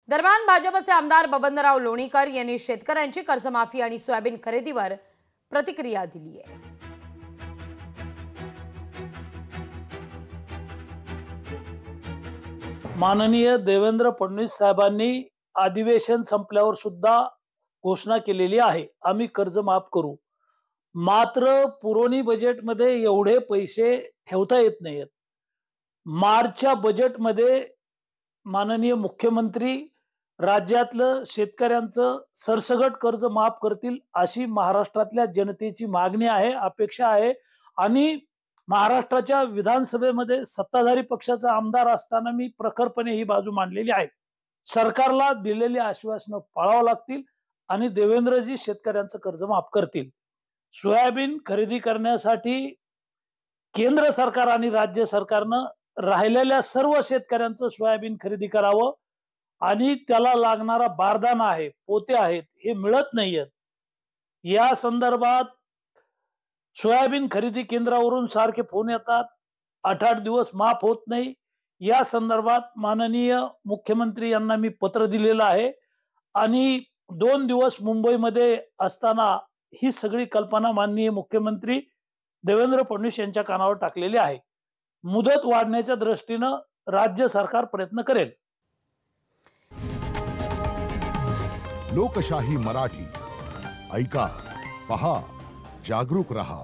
दरम्यान भाजपचे आमदार बबनराव लोणीकर यांनी शेतकऱ्यांची कर्जमाफी आणि सोयाबीन खरेदीवर प्रतिक्रिया दिली आहे। माननीय देवेंद्र फडणवीस साहेबांनी अधिवेशन संपल्यावर सुद्धा घोषणा केलेली आहे, आम्ही कर्ज माफ करू। मात्र पुरवणी बजेटमध्ये एवढे पैसे ठेवता येत नाहीत। मार्चच्या बजेटमध्ये माननीय मुख्यमंत्री राज्यातलं शेतकऱ्यांचं सरसगट कर्ज माफ करतील अशी महाराष्ट्रातल्या जनतेची मागणी आहे, अपेक्षा आहे। आणि महाराष्ट्राच्या विधानसभेमध्ये सत्ताधारी पक्षाचा आमदार असताना मी प्रखरपणे ही बाजू मांडलेली आहे। सरकारला दिलेली आश्वासनं पाळावं लागतील आणि देवेंद्रजी शेतकऱ्यांचं कर्ज माफ करतील। सोयाबीन खरेदी करण्यासाठी केंद्र सरकार आणि राज्य सरकारनं राहिलेल्या सर्व शेतकऱ्यांचं सोयाबीन खरेदी करावं आणि त्याला लागणारा बारदाना आहे, पोते आहेत, हे मिळत नाहीयेत। या संदर्भात सोयाबीन खरेदी केंद्रावरून सारखे फोन येतात, 8-8 दिवस माफ होत नाही। या संदर्भात माननीय मुख्यमंत्री यांना मी पत्र दिलेलं आहे आणि 2 दिवस मुंबईमध्ये असताना ही सगळी कल्पना माननीय मुख्यमंत्री देवेंद्र फडणवीस यांच्या कानावर टाकलेली आहे। मुदत वाढण्याच्या दृष्टीने राज्य सरकार प्रयत्न करेल। लोकशाही मराठी ऐका, पहा, जागरूक रहा।